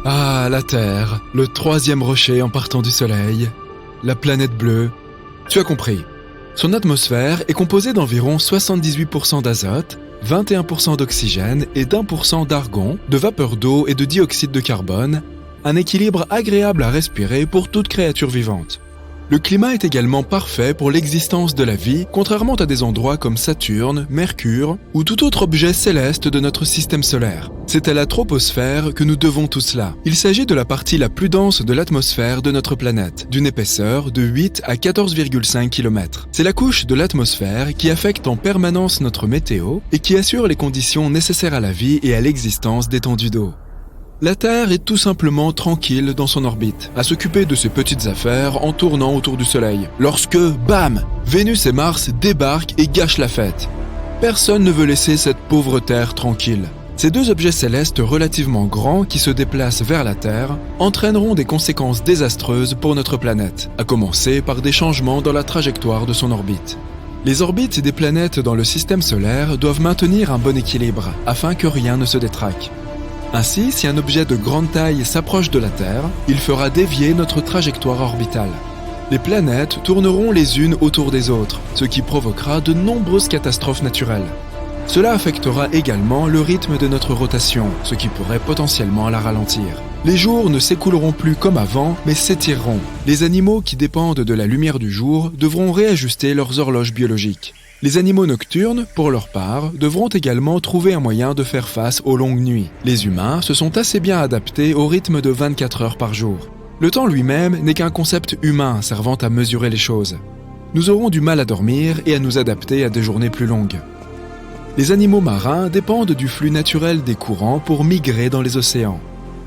Ah, la Terre, le troisième rocher en partant du Soleil, la planète bleue. Tu as compris. Son atmosphère est composée d'environ 78% d'azote, 21% d'oxygène et d'1% d'argon, de vapeur d'eau et de dioxyde de carbone, un équilibre agréable à respirer pour toute créature vivante. Le climat est également parfait pour l'existence de la vie, contrairement à des endroits comme Saturne, Mercure ou tout autre objet céleste de notre système solaire. C'est à la troposphère que nous devons tout cela. Il s'agit de la partie la plus dense de l'atmosphère de notre planète, d'une épaisseur de 8 à 14,5 km. C'est la couche de l'atmosphère qui affecte en permanence notre météo et qui assure les conditions nécessaires à la vie et à l'existence d'étendues d'eau. La Terre est tout simplement tranquille dans son orbite, à s'occuper de ses petites affaires en tournant autour du Soleil. Lorsque, bam, Vénus et Mars débarquent et gâchent la fête. Personne ne veut laisser cette pauvre Terre tranquille. Ces deux objets célestes relativement grands qui se déplacent vers la Terre entraîneront des conséquences désastreuses pour notre planète, à commencer par des changements dans la trajectoire de son orbite. Les orbites des planètes dans le système solaire doivent maintenir un bon équilibre, afin que rien ne se détraque. Ainsi, si un objet de grande taille s'approche de la Terre, il fera dévier notre trajectoire orbitale. Les planètes tourneront les unes autour des autres, ce qui provoquera de nombreuses catastrophes naturelles. Cela affectera également le rythme de notre rotation, ce qui pourrait potentiellement la ralentir. Les jours ne s'écouleront plus comme avant, mais s'étireront. Les animaux qui dépendent de la lumière du jour devront réajuster leurs horloges biologiques. Les animaux nocturnes, pour leur part, devront également trouver un moyen de faire face aux longues nuits. Les humains se sont assez bien adaptés au rythme de 24 heures par jour. Le temps lui-même n'est qu'un concept humain servant à mesurer les choses. Nous aurons du mal à dormir et à nous adapter à des journées plus longues. Les animaux marins dépendent du flux naturel des courants pour migrer dans les océans.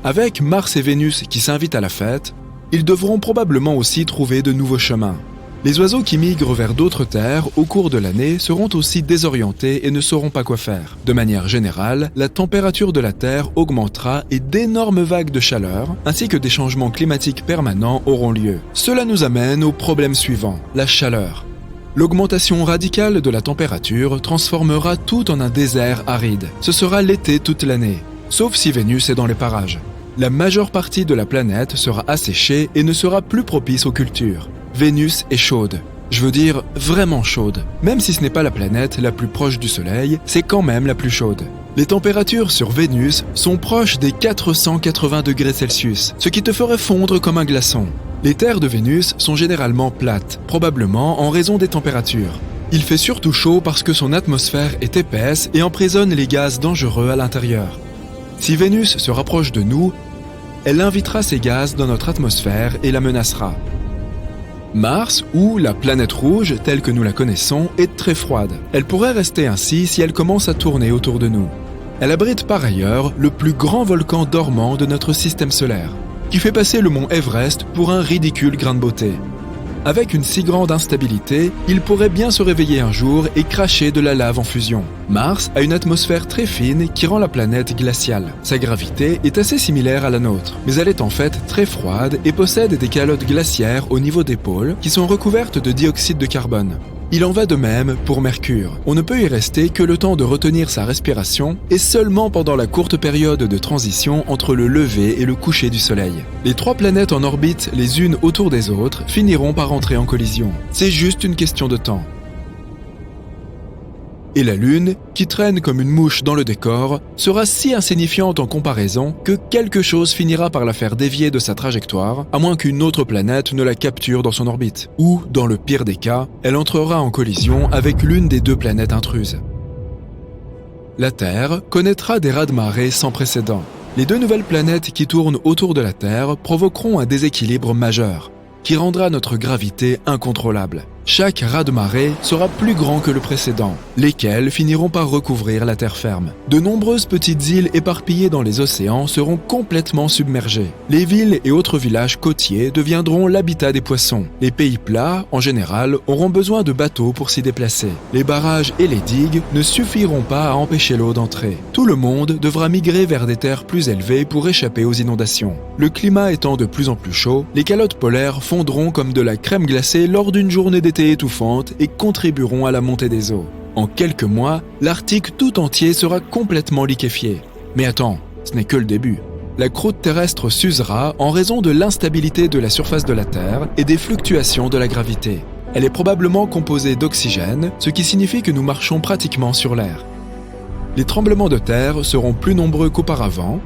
Avec Mars et Vénus qui s'invitent à la fête, ils devront probablement aussi trouver de nouveaux chemins. Les oiseaux qui migrent vers d'autres terres au cours de l'année seront aussi désorientés et ne sauront pas quoi faire. De manière générale, la température de la Terre augmentera et d'énormes vagues de chaleur, ainsi que des changements climatiques permanents auront lieu. Cela nous amène au problème suivant, la chaleur. L'augmentation radicale de la température transformera tout en un désert aride. Ce sera l'été toute l'année, sauf si Vénus est dans les parages. La majeure partie de la planète sera asséchée et ne sera plus propice aux cultures. Vénus est chaude. Je veux dire vraiment chaude. Même si ce n'est pas la planète la plus proche du Soleil, c'est quand même la plus chaude. Les températures sur Vénus sont proches des 480 degrés Celsius, ce qui te ferait fondre comme un glaçon. Les terres de Vénus sont généralement plates, probablement en raison des températures. Il fait surtout chaud parce que son atmosphère est épaisse et emprisonne les gaz dangereux à l'intérieur. Si Vénus se rapproche de nous, elle invitera ces gaz dans notre atmosphère et la menacera. Mars, ou la planète rouge telle que nous la connaissons, est très froide. Elle pourrait rester ainsi si elle commence à tourner autour de nous. Elle abrite par ailleurs le plus grand volcan dormant de notre système solaire, qui fait passer le mont Everest pour un ridicule grain de beauté. Avec une si grande instabilité, il pourrait bien se réveiller un jour et cracher de la lave en fusion. Mars a une atmosphère très fine qui rend la planète glaciale. Sa gravité est assez similaire à la nôtre, mais elle est en fait très froide et possède des calottes glaciaires au niveau des pôles qui sont recouvertes de dioxyde de carbone. Il en va de même pour Mercure. On ne peut y rester que le temps de retenir sa respiration et seulement pendant la courte période de transition entre le lever et le coucher du Soleil. Les trois planètes en orbite les unes autour des autres finiront par entrer en collision. C'est juste une question de temps. Et la Lune, qui traîne comme une mouche dans le décor, sera si insignifiante en comparaison que quelque chose finira par la faire dévier de sa trajectoire, à moins qu'une autre planète ne la capture dans son orbite. Ou, dans le pire des cas, elle entrera en collision avec l'une des deux planètes intruses. La Terre connaîtra des raz-de-marée sans précédent. Les deux nouvelles planètes qui tournent autour de la Terre provoqueront un déséquilibre majeur, qui rendra notre gravité incontrôlable. Chaque raz-de-marée sera plus grand que le précédent, lesquels finiront par recouvrir la terre ferme. De nombreuses petites îles éparpillées dans les océans seront complètement submergées. Les villes et autres villages côtiers deviendront l'habitat des poissons. Les pays plats, en général, auront besoin de bateaux pour s'y déplacer. Les barrages et les digues ne suffiront pas à empêcher l'eau d'entrer. Tout le monde devra migrer vers des terres plus élevées pour échapper aux inondations. Le climat étant de plus en plus chaud, les calottes polaires fondront comme de la crème glacée lors d'une journée d'été étouffante et contribueront à la montée des eaux. En quelques mois, l'Arctique tout entier sera complètement liquéfié. Mais attends, ce n'est que le début. La croûte terrestre s'usera en raison de l'instabilité de la surface de la Terre et des fluctuations de la gravité. Elle est probablement composée d'oxygène, ce qui signifie que nous marchons pratiquement sur l'air. Les tremblements de terre seront plus nombreux qu'auparavant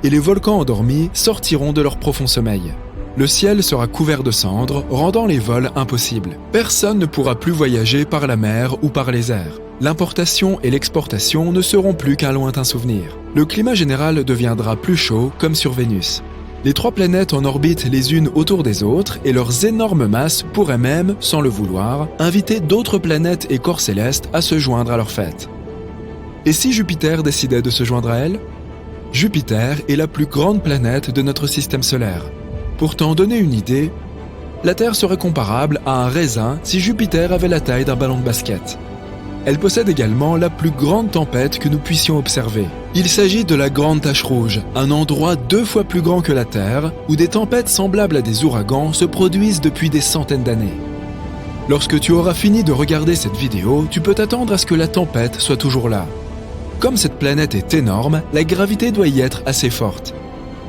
et les volcans endormis sortiront de leur profond sommeil. Le ciel sera couvert de cendres, rendant les vols impossibles. Personne ne pourra plus voyager par la mer ou par les airs. L'importation et l'exportation ne seront plus qu'un lointain souvenir. Le climat général deviendra plus chaud, comme sur Vénus. Les 3 planètes en orbite les unes autour des autres et leurs énormes masses pourraient même, sans le vouloir, inviter d'autres planètes et corps célestes à se joindre à leur fête. Et si Jupiter décidait de se joindre à elle ? Jupiter est la plus grande planète de notre système solaire. Pour t'en donner une idée, la Terre serait comparable à un raisin si Jupiter avait la taille d'un ballon de basket. Elle possède également la plus grande tempête que nous puissions observer. Il s'agit de la Grande Tache Rouge, un endroit 2 fois plus grand que la Terre, où des tempêtes semblables à des ouragans se produisent depuis des centaines d'années. Lorsque tu auras fini de regarder cette vidéo, tu peux t'attendre à ce que la tempête soit toujours là. Comme cette planète est énorme, la gravité doit y être assez forte.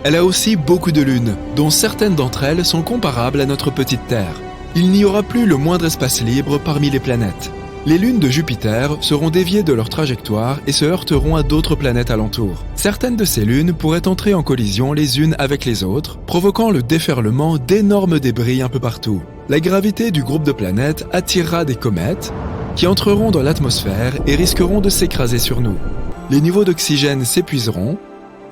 Elle a aussi beaucoup de lunes, dont certaines d'entre elles sont comparables à notre petite Terre. Il n'y aura plus le moindre espace libre parmi les planètes. Les lunes de Jupiter seront déviées de leur trajectoire et se heurteront à d'autres planètes alentour. Certaines de ces lunes pourraient entrer en collision les unes avec les autres, provoquant le déferlement d'énormes débris un peu partout. La gravité du groupe de planètes attirera des comètes qui entreront dans l'atmosphère et risqueront de s'écraser sur nous. Les niveaux d'oxygène s'épuiseront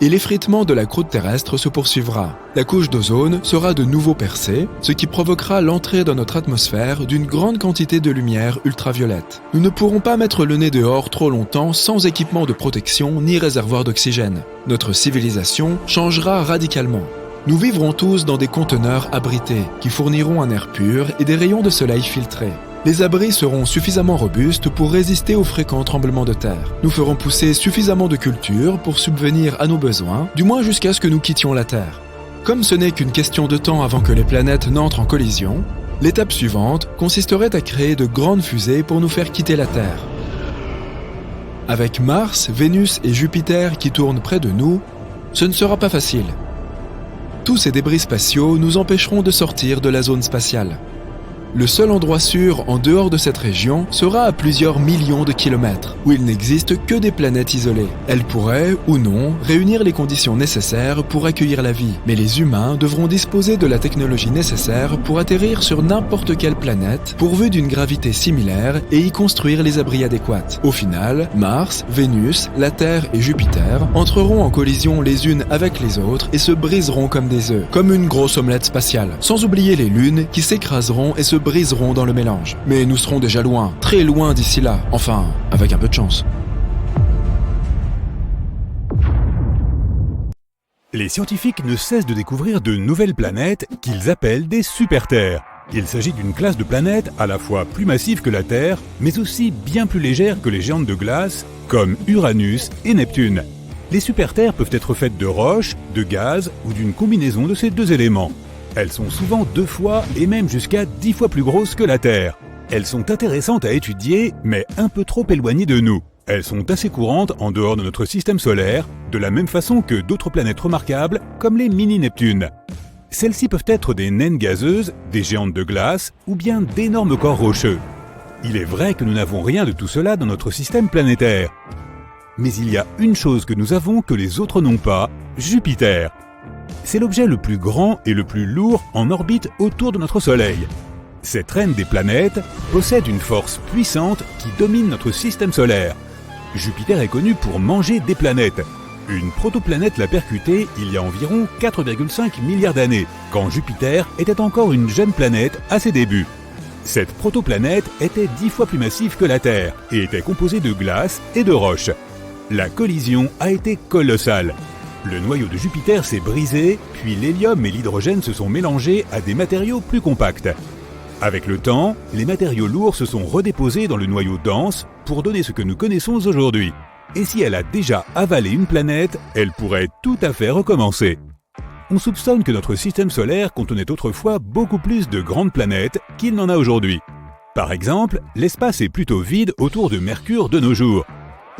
et l'effritement de la croûte terrestre se poursuivra. La couche d'ozone sera de nouveau percée, ce qui provoquera l'entrée dans notre atmosphère d'une grande quantité de lumière ultraviolette. Nous ne pourrons pas mettre le nez dehors trop longtemps sans équipement de protection ni réservoir d'oxygène. Notre civilisation changera radicalement. Nous vivrons tous dans des conteneurs abrités, qui fourniront un air pur et des rayons de soleil filtrés. Les abris seront suffisamment robustes pour résister aux fréquents tremblements de terre. Nous ferons pousser suffisamment de cultures pour subvenir à nos besoins, du moins jusqu'à ce que nous quittions la Terre. Comme ce n'est qu'une question de temps avant que les planètes n'entrent en collision, l'étape suivante consisterait à créer de grandes fusées pour nous faire quitter la Terre. Avec Mars, Vénus et Jupiter qui tournent près de nous, ce ne sera pas facile. Tous ces débris spatiaux nous empêcheront de sortir de la zone spatiale. Le seul endroit sûr en dehors de cette région sera à plusieurs millions de kilomètres, où il n'existe que des planètes isolées. Elles pourraient, ou non, réunir les conditions nécessaires pour accueillir la vie, mais les humains devront disposer de la technologie nécessaire pour atterrir sur n'importe quelle planète, pourvue d'une gravité similaire, et y construire les abris adéquats. Au final, Mars, Vénus, la Terre et Jupiter entreront en collision les unes avec les autres et se briseront comme des œufs, comme une grosse omelette spatiale, sans oublier les lunes qui s'écraseront et se briseront dans le mélange. Mais nous serons déjà loin, très loin d'ici là, enfin, avec un peu de chance. Les scientifiques ne cessent de découvrir de nouvelles planètes qu'ils appellent des super-terres. Il s'agit d'une classe de planètes à la fois plus massive que la Terre, mais aussi bien plus légère que les géantes de glace, comme Uranus et Neptune. Les super-terres peuvent être faites de roches, de gaz ou d'une combinaison de ces 2 éléments. Elles sont souvent 2 fois et même jusqu'à 10 fois plus grosses que la Terre. Elles sont intéressantes à étudier, mais un peu trop éloignées de nous. Elles sont assez courantes en dehors de notre système solaire, de la même façon que d'autres planètes remarquables, comme les mini-Neptunes. Celles-ci peuvent être des naines gazeuses, des géantes de glace, ou bien d'énormes corps rocheux. Il est vrai que nous n'avons rien de tout cela dans notre système planétaire. Mais il y a une chose que nous avons que les autres n'ont pas, Jupiter. C'est l'objet le plus grand et le plus lourd en orbite autour de notre Soleil. Cette reine des planètes possède une force puissante qui domine notre système solaire. Jupiter est connu pour manger des planètes. Une protoplanète l'a percutée il y a environ 4,5 milliards d'années, quand Jupiter était encore une jeune planète à ses débuts. Cette protoplanète était 10 fois plus massive que la Terre et était composée de glace et de roches. La collision a été colossale. Le noyau de Jupiter s'est brisé, puis l'hélium et l'hydrogène se sont mélangés à des matériaux plus compacts. Avec le temps, les matériaux lourds se sont redéposés dans le noyau dense pour donner ce que nous connaissons aujourd'hui. Et si elle a déjà avalé une planète, elle pourrait tout à fait recommencer. On soupçonne que notre système solaire contenait autrefois beaucoup plus de grandes planètes qu'il n'en a aujourd'hui. Par exemple, l'espace est plutôt vide autour de Mercure de nos jours.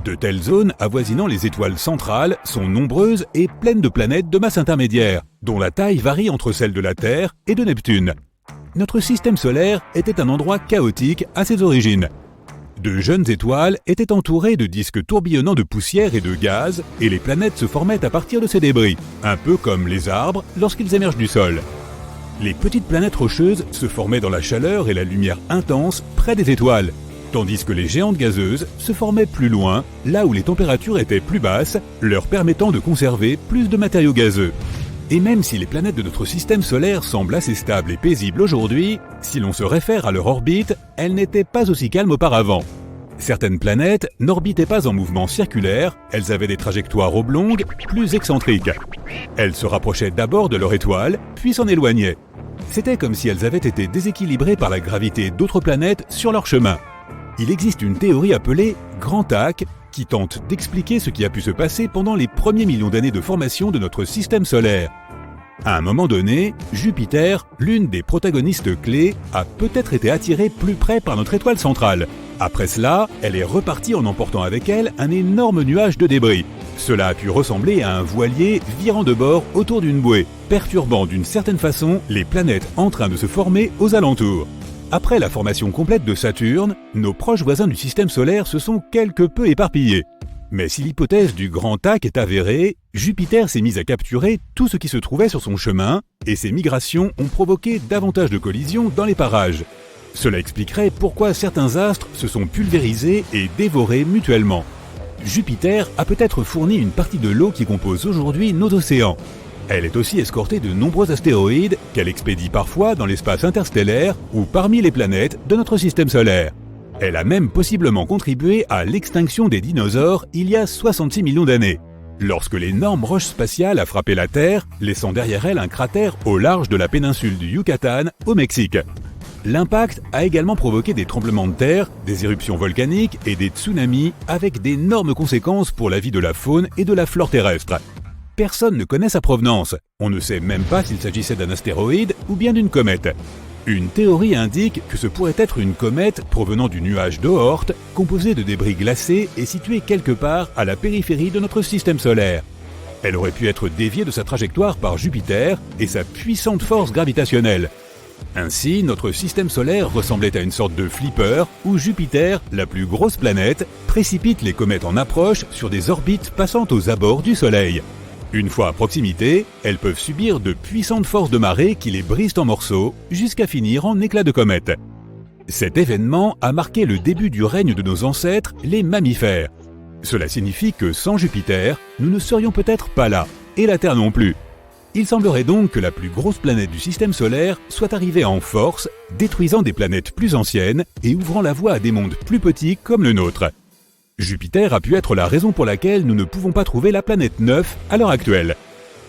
De telles zones avoisinant les étoiles centrales sont nombreuses et pleines de planètes de masse intermédiaire, dont la taille varie entre celle de la Terre et de Neptune. Notre système solaire était un endroit chaotique à ses origines. De jeunes étoiles étaient entourées de disques tourbillonnants de poussière et de gaz, et les planètes se formaient à partir de ces débris, un peu comme les arbres lorsqu'ils émergent du sol. Les petites planètes rocheuses se formaient dans la chaleur et la lumière intense près des étoiles, tandis que les géantes gazeuses se formaient plus loin, là où les températures étaient plus basses, leur permettant de conserver plus de matériaux gazeux. Et même si les planètes de notre système solaire semblent assez stables et paisibles aujourd'hui, si l'on se réfère à leur orbite, elles n'étaient pas aussi calmes auparavant. Certaines planètes n'orbitaient pas en mouvement circulaire, elles avaient des trajectoires oblongues, plus excentriques. Elles se rapprochaient d'abord de leur étoile, puis s'en éloignaient. C'était comme si elles avaient été déséquilibrées par la gravité d'autres planètes sur leur chemin. Il existe une théorie appelée Grand Tac qui tente d'expliquer ce qui a pu se passer pendant les premiers millions d'années de formation de notre système solaire. À un moment donné, Jupiter, l'une des protagonistes clés, a peut-être été attirée plus près par notre étoile centrale. Après cela, elle est repartie en emportant avec elle un énorme nuage de débris. Cela a pu ressembler à un voilier virant de bord autour d'une bouée, perturbant d'une certaine façon les planètes en train de se former aux alentours. Après la formation complète de Saturne, nos proches voisins du système solaire se sont quelque peu éparpillés. Mais si l'hypothèse du Grand Tac est avérée, Jupiter s'est mis à capturer tout ce qui se trouvait sur son chemin, et ces migrations ont provoqué davantage de collisions dans les parages. Cela expliquerait pourquoi certains astres se sont pulvérisés et dévorés mutuellement. Jupiter a peut-être fourni une partie de l'eau qui compose aujourd'hui nos océans. Elle est aussi escortée de nombreux astéroïdes qu'elle expédie parfois dans l'espace interstellaire ou parmi les planètes de notre système solaire. Elle a même possiblement contribué à l'extinction des dinosaures il y a 66 millions d'années, lorsque l'énorme roche spatiale a frappé la Terre, laissant derrière elle un cratère au large de la péninsule du Yucatan, au Mexique. L'impact a également provoqué des tremblements de terre, des éruptions volcaniques et des tsunamis avec d'énormes conséquences pour la vie de la faune et de la flore terrestre. Personne ne connaît sa provenance. On ne sait même pas s'il s'agissait d'un astéroïde ou bien d'une comète. Une théorie indique que ce pourrait être une comète provenant du nuage d'Oort, composé de débris glacés et située quelque part à la périphérie de notre système solaire. Elle aurait pu être déviée de sa trajectoire par Jupiter et sa puissante force gravitationnelle. Ainsi, notre système solaire ressemblait à une sorte de flipper où Jupiter, la plus grosse planète, précipite les comètes en approche sur des orbites passant aux abords du Soleil. Une fois à proximité, elles peuvent subir de puissantes forces de marée qui les brisent en morceaux jusqu'à finir en éclats de comètes. Cet événement a marqué le début du règne de nos ancêtres, les mammifères. Cela signifie que sans Jupiter, nous ne serions peut-être pas là, et la Terre non plus. Il semblerait donc que la plus grosse planète du système solaire soit arrivée en force, détruisant des planètes plus anciennes et ouvrant la voie à des mondes plus petits comme le nôtre. Jupiter a pu être la raison pour laquelle nous ne pouvons pas trouver la planète 9 à l'heure actuelle.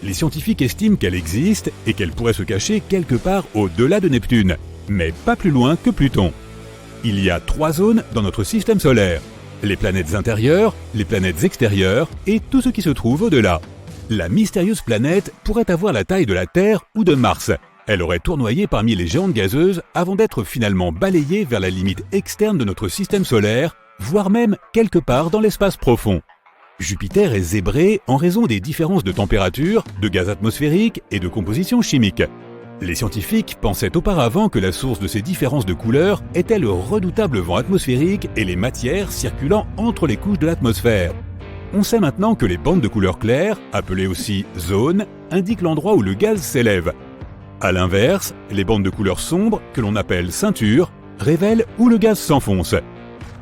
Les scientifiques estiment qu'elle existe et qu'elle pourrait se cacher quelque part au-delà de Neptune, mais pas plus loin que Pluton. Il y a 3 zones dans notre système solaire: les planètes intérieures, les planètes extérieures et tout ce qui se trouve au-delà. La mystérieuse planète pourrait avoir la taille de la Terre ou de Mars. Elle aurait tournoyé parmi les géantes gazeuses avant d'être finalement balayée vers la limite externe de notre système solaire, voire même quelque part dans l'espace profond. Jupiter est zébré en raison des différences de température, de gaz atmosphérique et de composition chimique. Les scientifiques pensaient auparavant que la source de ces différences de couleurs était le redoutable vent atmosphérique et les matières circulant entre les couches de l'atmosphère. On sait maintenant que les bandes de couleur claire, appelées aussi zones, indiquent l'endroit où le gaz s'élève. A l'inverse, les bandes de couleur sombre, que l'on appelle ceintures, révèlent où le gaz s'enfonce.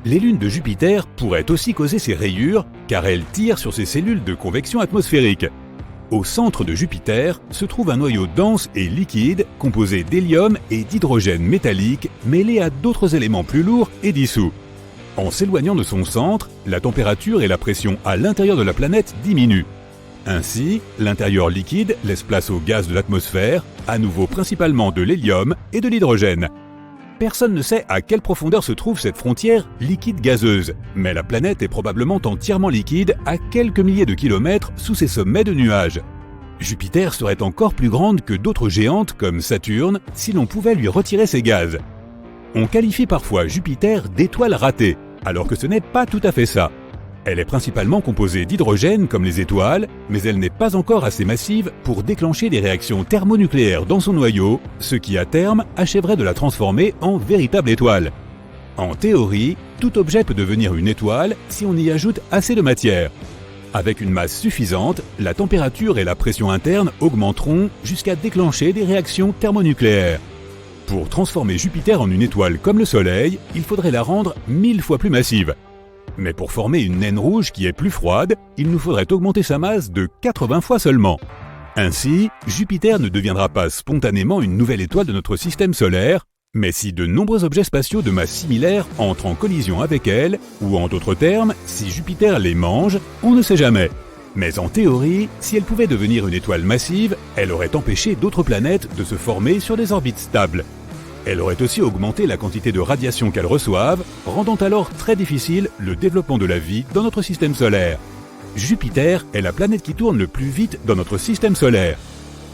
Les lunes de Jupiter pourraient aussi causer ces rayures car elles tirent sur ces cellules de convection atmosphérique. Au centre de Jupiter se trouve un noyau dense et liquide composé d'hélium et d'hydrogène métallique mêlés à d'autres éléments plus lourds et dissous. En s'éloignant de son centre, la température et la pression à l'intérieur de la planète diminuent. Ainsi, l'intérieur liquide laisse place au gaz de l'atmosphère, à nouveau principalement de l'hélium et de l'hydrogène. Personne ne sait à quelle profondeur se trouve cette frontière liquide-gazeuse, mais la planète est probablement entièrement liquide à quelques milliers de kilomètres sous ses sommets de nuages. Jupiter serait encore plus grande que d'autres géantes comme Saturne si l'on pouvait lui retirer ses gaz. On qualifie parfois Jupiter d'étoile ratée, alors que ce n'est pas tout à fait ça. Elle est principalement composée d'hydrogène comme les étoiles, mais elle n'est pas encore assez massive pour déclencher des réactions thermonucléaires dans son noyau, ce qui à terme achèverait de la transformer en véritable étoile. En théorie, tout objet peut devenir une étoile si on y ajoute assez de matière. Avec une masse suffisante, la température et la pression interne augmenteront jusqu'à déclencher des réactions thermonucléaires. Pour transformer Jupiter en une étoile comme le Soleil, il faudrait la rendre 1000 fois plus massive. Mais pour former une naine rouge qui est plus froide, il nous faudrait augmenter sa masse de 80 fois seulement. Ainsi, Jupiter ne deviendra pas spontanément une nouvelle étoile de notre système solaire, mais si de nombreux objets spatiaux de masse similaire entrent en collision avec elle, ou en d'autres termes, si Jupiter les mange, on ne sait jamais. Mais en théorie, si elle pouvait devenir une étoile massive, elle aurait empêché d'autres planètes de se former sur des orbites stables. Elle aurait aussi augmenté la quantité de radiation qu'elles reçoivent, rendant alors très difficile le développement de la vie dans notre système solaire. Jupiter est la planète qui tourne le plus vite dans notre système solaire.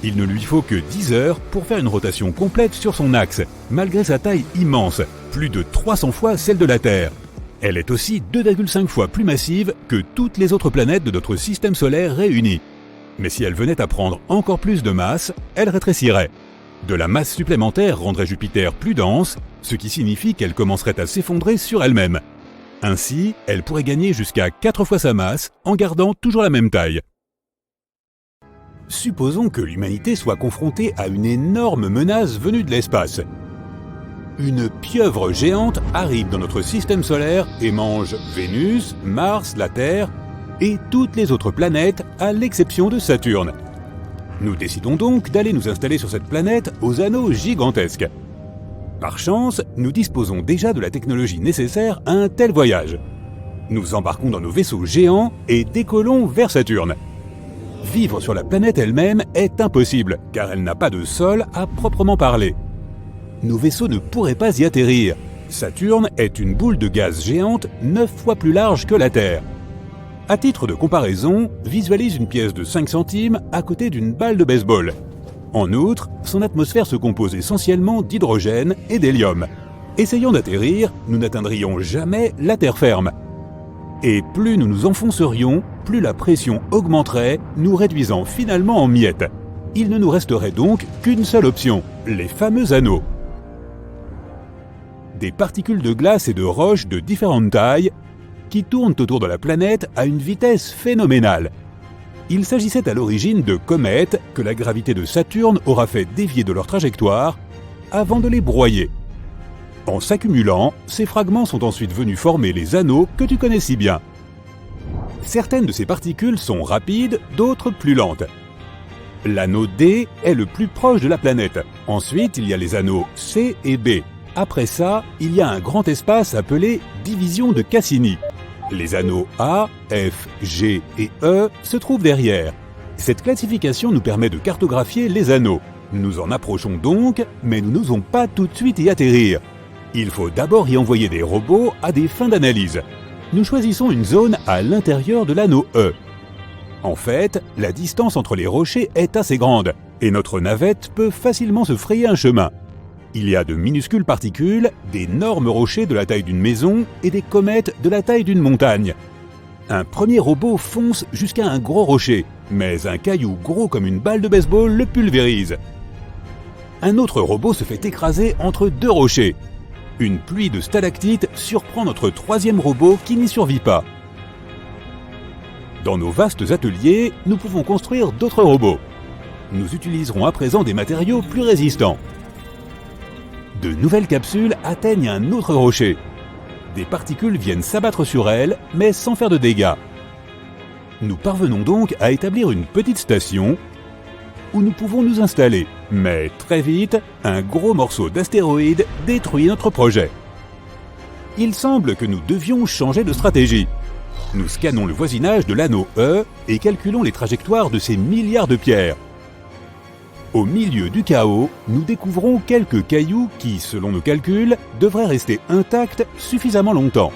Il ne lui faut que 10 heures pour faire une rotation complète sur son axe, malgré sa taille immense, plus de 300 fois celle de la Terre. Elle est aussi 2,5 fois plus massive que toutes les autres planètes de notre système solaire réunies. Mais si elle venait à prendre encore plus de masse, elle rétrécirait. De la masse supplémentaire rendrait Jupiter plus dense, ce qui signifie qu'elle commencerait à s'effondrer sur elle-même. Ainsi, elle pourrait gagner jusqu'à 4 fois sa masse en gardant toujours la même taille. Supposons que l'humanité soit confrontée à une énorme menace venue de l'espace. Une pieuvre géante arrive dans notre système solaire et mange Vénus, Mars, la Terre et toutes les autres planètes à l'exception de Saturne. Nous décidons donc d'aller nous installer sur cette planète aux anneaux gigantesques. Par chance, nous disposons déjà de la technologie nécessaire à un tel voyage. Nous embarquons dans nos vaisseaux géants et décollons vers Saturne. Vivre sur la planète elle-même est impossible, car elle n'a pas de sol à proprement parler. Nos vaisseaux ne pourraient pas y atterrir. Saturne est une boule de gaz géante 9 fois plus large que la Terre. À titre de comparaison, visualise une pièce de 5 centimes à côté d'une balle de baseball. En outre, son atmosphère se compose essentiellement d'hydrogène et d'hélium. Essayant d'atterrir, nous n'atteindrions jamais la terre ferme. Et plus nous nous enfoncerions, plus la pression augmenterait, nous réduisant finalement en miettes. Il ne nous resterait donc qu'une seule option, les fameux anneaux. Des particules de glace et de roches de différentes tailles qui tournent autour de la planète à une vitesse phénoménale. Il s'agissait à l'origine de comètes que la gravité de Saturne aura fait dévier de leur trajectoire avant de les broyer. En s'accumulant, ces fragments sont ensuite venus former les anneaux que tu connais si bien. Certaines de ces particules sont rapides, d'autres plus lentes. L'anneau D est le plus proche de la planète. Ensuite, il y a les anneaux C et B. Après ça, il y a un grand espace appelé division de Cassini. Les anneaux A, F, G et E se trouvent derrière. Cette classification nous permet de cartographier les anneaux. Nous en approchons donc, mais nous n'osons pas tout de suite y atterrir. Il faut d'abord y envoyer des robots à des fins d'analyse. Nous choisissons une zone à l'intérieur de l'anneau E. En fait, la distance entre les rochers est assez grande, et notre navette peut facilement se frayer un chemin. Il y a de minuscules particules, d'énormes rochers de la taille d'une maison et des comètes de la taille d'une montagne. Un premier robot fonce jusqu'à un gros rocher, mais un caillou gros comme une balle de baseball le pulvérise. Un autre robot se fait écraser entre deux rochers. Une pluie de stalactites surprend notre troisième robot qui n'y survit pas. Dans nos vastes ateliers, nous pouvons construire d'autres robots. Nous utiliserons à présent des matériaux plus résistants. De nouvelles capsules atteignent un autre rocher. Des particules viennent s'abattre sur elles, mais sans faire de dégâts. Nous parvenons donc à établir une petite station où nous pouvons nous installer. Mais très vite, un gros morceau d'astéroïde détruit notre projet. Il semble que nous devions changer de stratégie. Nous scannons le voisinage de l'anneau E et calculons les trajectoires de ces milliards de pierres. Au milieu du chaos, nous découvrons quelques cailloux qui, selon nos calculs, devraient rester intacts suffisamment longtemps.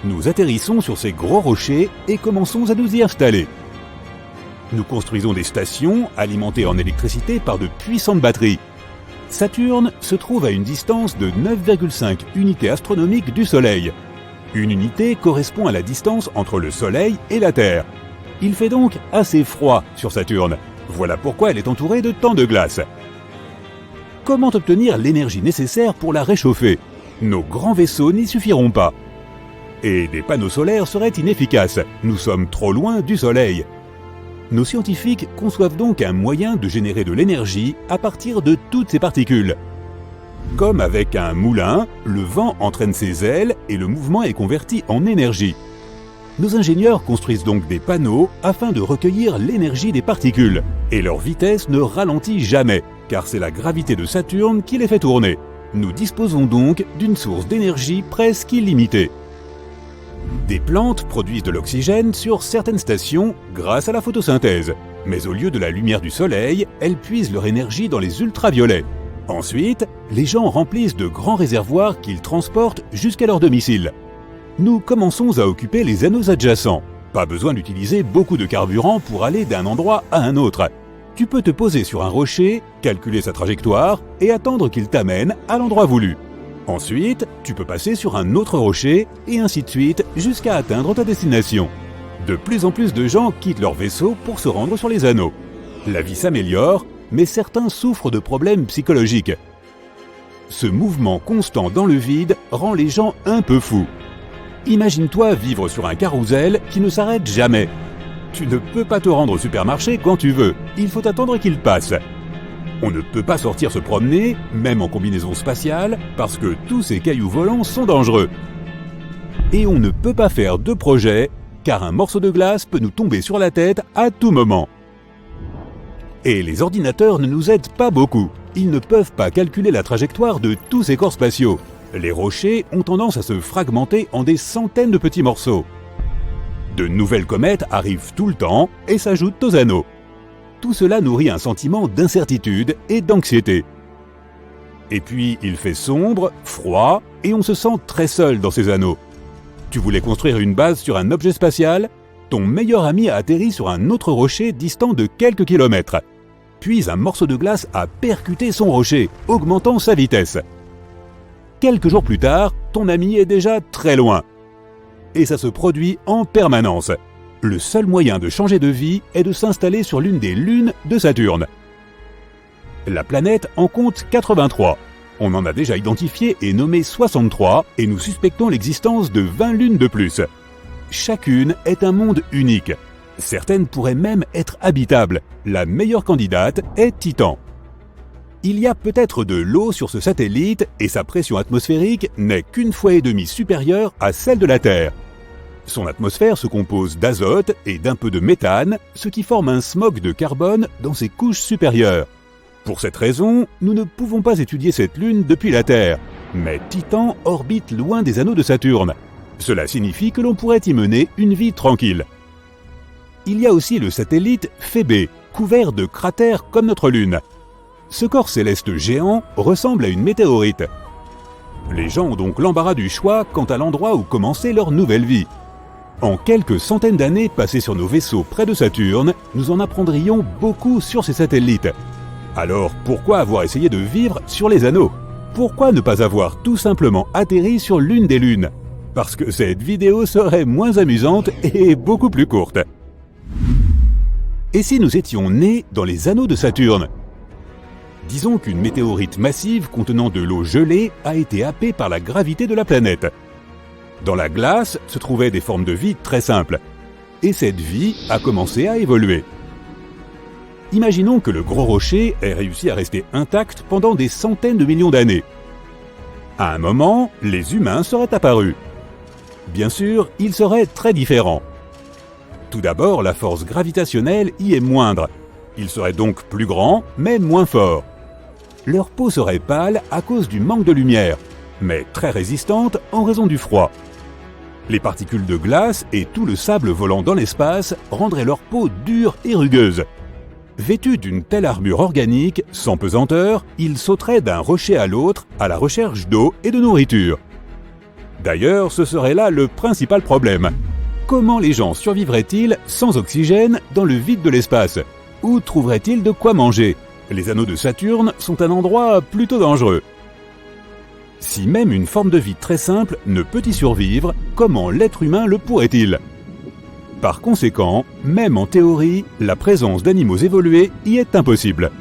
Nous atterrissons sur ces gros rochers et commençons à nous y installer. Nous construisons des stations alimentées en électricité par de puissantes batteries. Saturne se trouve à une distance de 9,5 unités astronomiques du Soleil. Une unité correspond à la distance entre le Soleil et la Terre. Il fait donc assez froid sur Saturne. Voilà pourquoi elle est entourée de tant de glace. Comment obtenir l'énergie nécessaire pour la réchauffer? Nos grands vaisseaux n'y suffiront pas. Et des panneaux solaires seraient inefficaces. Nous sommes trop loin du Soleil. Nos scientifiques conçoivent donc un moyen de générer de l'énergie à partir de toutes ces particules. Comme avec un moulin, le vent entraîne ses ailes et le mouvement est converti en énergie. Nos ingénieurs construisent donc des panneaux afin de recueillir l'énergie des particules. Et leur vitesse ne ralentit jamais, car c'est la gravité de Saturne qui les fait tourner. Nous disposons donc d'une source d'énergie presque illimitée. Des plantes produisent de l'oxygène sur certaines stations grâce à la photosynthèse. Mais au lieu de la lumière du soleil, elles puisent leur énergie dans les ultraviolets. Ensuite, les gens remplissent de grands réservoirs qu'ils transportent jusqu'à leur domicile. Nous commençons à occuper les anneaux adjacents. Pas besoin d'utiliser beaucoup de carburant pour aller d'un endroit à un autre. Tu peux te poser sur un rocher, calculer sa trajectoire et attendre qu'il t'amène à l'endroit voulu. Ensuite, tu peux passer sur un autre rocher et ainsi de suite jusqu'à atteindre ta destination. De plus en plus de gens quittent leur vaisseau pour se rendre sur les anneaux. La vie s'améliore, mais certains souffrent de problèmes psychologiques. Ce mouvement constant dans le vide rend les gens un peu fous. Imagine-toi vivre sur un carrousel qui ne s'arrête jamais. Tu ne peux pas te rendre au supermarché quand tu veux, il faut attendre qu'il passe. On ne peut pas sortir se promener, même en combinaison spatiale, parce que tous ces cailloux volants sont dangereux. Et on ne peut pas faire de projet, car un morceau de glace peut nous tomber sur la tête à tout moment. Et les ordinateurs ne nous aident pas beaucoup. Ils ne peuvent pas calculer la trajectoire de tous ces corps spatiaux. Les rochers ont tendance à se fragmenter en des centaines de petits morceaux. De nouvelles comètes arrivent tout le temps et s'ajoutent aux anneaux. Tout cela nourrit un sentiment d'incertitude et d'anxiété. Et puis il fait sombre, froid et on se sent très seul dans ces anneaux. Tu voulais construire une base sur un objet spatial? Ton meilleur ami a atterri sur un autre rocher distant de quelques kilomètres. Puis un morceau de glace a percuté son rocher, augmentant sa vitesse. Quelques jours plus tard, ton ami est déjà très loin. Et ça se produit en permanence. Le seul moyen de changer de vie est de s'installer sur l'une des lunes de Saturne. La planète en compte 83. On en a déjà identifié et nommé 63 et nous suspectons l'existence de 20 lunes de plus. Chacune est un monde unique. Certaines pourraient même être habitables. La meilleure candidate est Titan. Il y a peut-être de l'eau sur ce satellite et sa pression atmosphérique n'est qu'une fois et demie supérieure à celle de la Terre. Son atmosphère se compose d'azote et d'un peu de méthane, ce qui forme un smog de carbone dans ses couches supérieures. Pour cette raison, nous ne pouvons pas étudier cette lune depuis la Terre, mais Titan orbite loin des anneaux de Saturne. Cela signifie que l'on pourrait y mener une vie tranquille. Il y a aussi le satellite Phébé, couvert de cratères comme notre Lune. Ce corps céleste géant ressemble à une météorite. Les gens ont donc l'embarras du choix quant à l'endroit où commencer leur nouvelle vie. En quelques centaines d'années passées sur nos vaisseaux près de Saturne, nous en apprendrions beaucoup sur ces satellites. Alors pourquoi avoir essayé de vivre sur les anneaux? Pourquoi ne pas avoir tout simplement atterri sur l'une des lunes? Parce que cette vidéo serait moins amusante et beaucoup plus courte. Et si nous étions nés dans les anneaux de Saturne? Disons qu'une météorite massive contenant de l'eau gelée a été happée par la gravité de la planète. Dans la glace se trouvaient des formes de vie très simples. Et cette vie a commencé à évoluer. Imaginons que le gros rocher ait réussi à rester intact pendant des centaines de millions d'années. À un moment, les humains seraient apparus. Bien sûr, ils seraient très différents. Tout d'abord, la force gravitationnelle y est moindre. Ils seraient donc plus grands, mais moins forts. Leur peau serait pâle à cause du manque de lumière, mais très résistante en raison du froid. Les particules de glace et tout le sable volant dans l'espace rendraient leur peau dure et rugueuse. Vêtus d'une telle armure organique, sans pesanteur, ils sauteraient d'un rocher à l'autre à la recherche d'eau et de nourriture. D'ailleurs, ce serait là le principal problème. Comment les gens survivraient-ils sans oxygène dans le vide de l'espace? Où trouveraient-ils de quoi manger? Les anneaux de Saturne sont un endroit plutôt dangereux. Si même une forme de vie très simple ne peut y survivre, comment l'être humain le pourrait-il? Par conséquent, même en théorie, la présence d'animaux évolués y est impossible.